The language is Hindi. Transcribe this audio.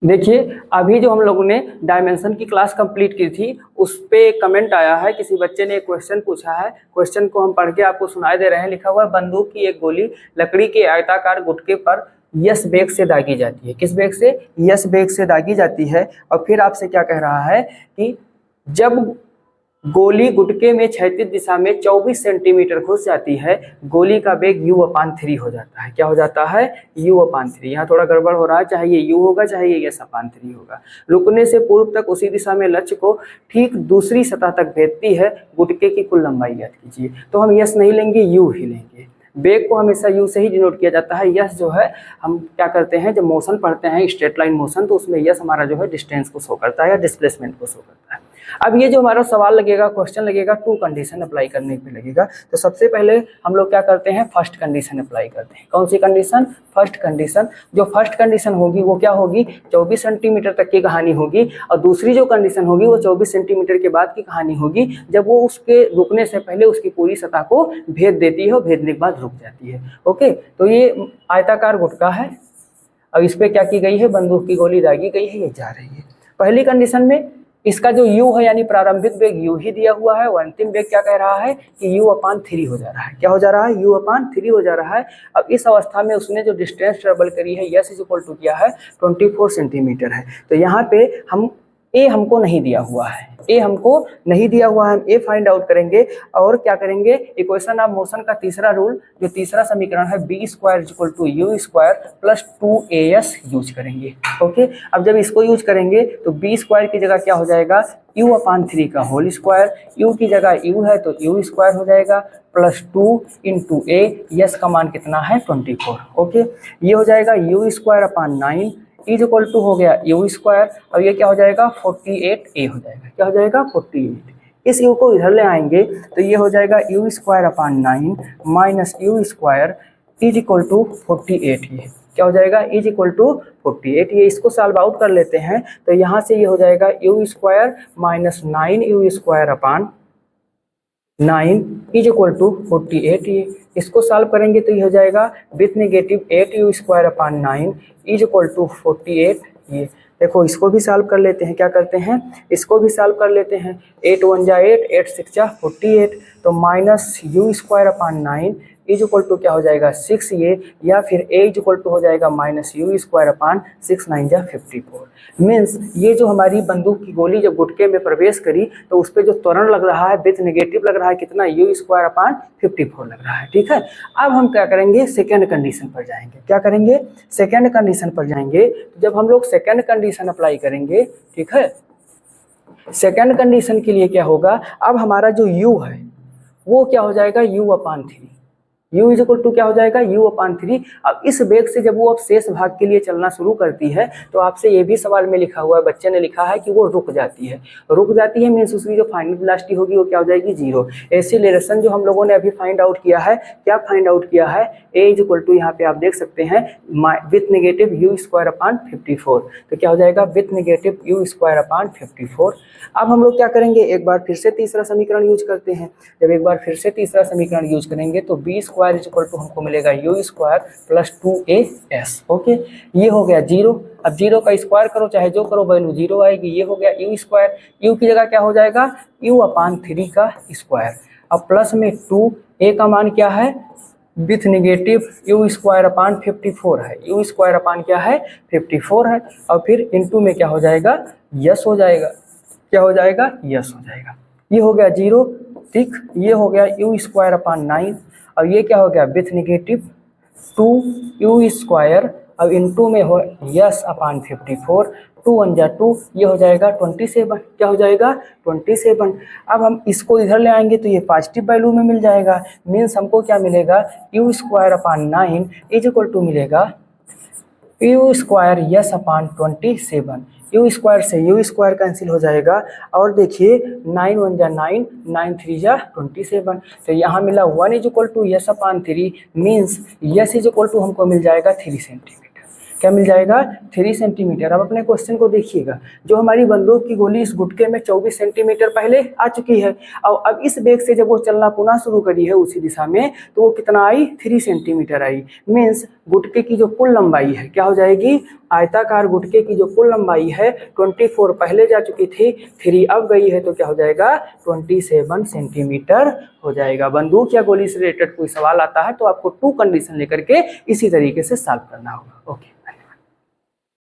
देखिए, अभी जो हम लोगों ने डायमेंशन की क्लास कंप्लीट की थी, उस पे कमेंट आया है, किसी बच्चे ने एक क्वेश्चन पूछा है। क्वेश्चन को हम पढ़ के आपको सुनाई दे रहे हैं। लिखा हुआ है, बंदूक की एक गोली लकड़ी के आयताकार गुटके पर यस बेग से दागी जाती है। किस बेग से? यस बेग से दागी जाती है। और फिर आपसे क्या कह रहा है कि जब गोली गुटके में क्षैतिज दिशा में 24 सेंटीमीटर घुस जाती है, गोली का वेग u/3 हो जाता है। क्या हो जाता है? u/3। यहाँ थोड़ा गड़बड़ हो रहा है, चाहे ये u होगा चाहे ये s/3 होगा। रुकने से पूर्व तक उसी दिशा में लक्ष्य को ठीक दूसरी सतह तक भेजती है। गुटके की कुल लंबाई ज्ञात कीजिए। तो हम यस नहीं लेंगे, u ही लेंगे। वेग को हमेशा u से ही डिनोट किया जाता है। यस जो है, हम क्या करते हैं, जब मोशन पढ़ते हैं स्ट्रेट लाइन मोशन, तो उसमें यस हमारा जो है डिस्टेंस को शो करता है या डिस्प्लेसमेंट को शो करता है। अब ये जो हमारा सवाल लगेगा, क्वेश्चन लगेगा, टू कंडीशन अप्लाई करने पे लगेगा। तो सबसे पहले हम लोग क्या करते हैं, फर्स्ट कंडीशन अप्लाई करते हैं। कौन सी कंडीशन? First condition. जो फर्स्ट कंडीशन होगी वो क्या होगी? 24 सेंटीमीटर तक की कहानी होगी। और दूसरी जो कंडीशन होगी वो 24 सेंटीमीटर के बाद की कहानी होगी, जब वो उसके रुकने से पहले उसकी पूरी सतह को भेद देती है और भेदने के बाद रुक जाती है। ओके, तो ये आयताकार गुटका है। अब इस पर क्या की गई है? बंदूक की गोली दागी गई है, ये जा रही है। पहली कंडीशन में इसका जो u है यानी प्रारंभिक वेग u ही दिया हुआ है, और अंतिम वेग क्या कह रहा है कि u/3 हो जा रहा है। क्या हो जा रहा है? u/3 हो जा रहा है। अब इस अवस्था में उसने जो डिस्टेंस ट्रेवल करी है, यस इज इक्वल टू क्या है? 24 सेंटीमीटर है। तो यहाँ पे हम ए हमको नहीं दिया हुआ है, ए हमको नहीं दिया हुआ है, हम ए फाइंड आउट करेंगे। और क्या करेंगे? इक्वेशन ऑफ मोशन का तीसरा रूल, जो तीसरा समीकरण है, b² = u² + 2as यूज करेंगे। ओके, अब जब इसको यूज करेंगे तो b² की जगह क्या हो जाएगा? u/3 का होल स्क्वायर। u की जगह u है तो u² हो जाएगा, +2 × a। यस का मान कितना है? 24। ओके, ये हो जाएगा u²/9 इज इक्वल टू हो गया u²। और ये क्या हो जाएगा? 48a हो जाएगा। क्या हो जाएगा? 48। इस u को इधर ले आएंगे तो ये हो जाएगा u²/9 - u² is equal to 48। ये क्या हो जाएगा? Is equal to 48। ये इसको सॉल्व आउट कर लेते हैं तो यहाँ से ये हो जाएगा u² - 9u²/9 is equal to 48। ये इसको सॉल्व करेंगे तो ये हो जाएगा with negative 8u²/9 is equal to 48। ये देखो, इसको भी सॉल्व कर लेते हैं। क्या करते हैं? इसको भी सॉल्व कर लेते हैं। 8 × 1 = 8, 8 × 6 = 48। तो -u²/9 इज इक्वल टू क्या हो जाएगा? 6 ये, या फिर a इज इक्वल टू हो जाएगा -u²/6 × 9 = 54। मीन्स ये जो हमारी बंदूक की गोली जब गुटके में प्रवेश करी तो उस पर जो त्वरण लग रहा है विथ नेगेटिव लग रहा है कितना? u²/54 लग रहा है। ठीक है, अब हम क्या करेंगे? सेकेंड कंडीशन पर जाएंगे। क्या करेंगे? सेकेंड कंडीशन पर जाएंगे। तो जब हम लोग सेकेंड कंडीशन अप्लाई करेंगे, ठीक है, सेकेंड कंडीशन के लिए क्या होगा? अब हमारा जो u है वो क्या हो जाएगा? u/3। u is equal to क्या हो जाएगा? u/3। अब इस वेग से जब वो अब शेष भाग के लिए चलना शुरू करती है तो आपसे ये भी सवाल में लिखा हुआ है, बच्चे ने लिखा है कि वो रुक जाती है। रुक जाती है मीन्स उसकी जो फाइनल वेलोसिटी होगी वो क्या हो जाएगी? 0। एक्सीलरेशन जो हम लोगों ने अभी फाइंड आउट किया है, क्या फाइंड आउट किया है? a इज इक्वल टू, यहाँ पे आप देख सकते हैं, विथ नेगेटिव u²/54। तो क्या हो जाएगा? With negative u²/54। अब हम लोग क्या करेंगे? एक बार फिर से तीसरा समीकरण यूज करते हैं। जब एक बार फिर से तीसरा समीकरण यूज करेंगे तो b² इज इक्वल टू हमको मिलेगा u² + 2as। ओके, ये हो गया 0। अब 0 का स्क्वायर करो, चाहे जो करो, वैल्यू 0 आएगी। ये हो गया u²। u की जगह क्या हो जाएगा? u/3 का स्क्वायर। अब प्लस में 2, a का मान क्या है? विथ नेगेटिव u²/54 है। u² क्या है? 54 है। और फिर इनटू में क्या हो जाएगा? यस हो जाएगा। क्या हो जाएगा? यस हो जाएगा। ये हो गया 0। ठीक, ये हो गया u²/9। और ये क्या हो गया? With negative 2u²। अब इनटू में हो यस/54। 2 × 1 = 2, ये हो जाएगा 27। क्या हो जाएगा? 27। अब हम इसको इधर ले आएंगे तो ये पॉजिटिव वैल्यू में मिल जाएगा। मीन्स हमको क्या मिलेगा? u²/9 इज इक्वल टू मिलेगा u² यस/27। u² से u² कैंसिल हो जाएगा। और देखिए 9 × 1 = 9, 9 × 3 = 27। तो यहाँ मिला 1 इज इक्वल टू यस/3। Means yes is equal to हमको मिल जाएगा 3 सेंटीमीटर। क्या मिल जाएगा? 3 सेंटीमीटर। अब अपने क्वेश्चन को देखिएगा, जो हमारी बंदूक की गोली इस गुटके में 24 सेंटीमीटर पहले आ चुकी है, और अब इस वेग से जब वो चलना पुनः शुरू करी है उसी दिशा में, तो वो कितना आई? 3 सेंटीमीटर आई। मीन्स गुटके की जो कुल लंबाई है क्या हो जाएगी? आयताकार गुटके की जो कुल लंबाई है 24 पहले जा चुकी थी, 3 अब गई है, तो क्या हो जाएगा 27 सेंटीमीटर हो जाएगा। बंदूक या गोली से रिलेटेड कोई सवाल आता है तो आपको 2 कंडीशन लेकर के इसी तरीके से सॉल्व करना होगा। ओके।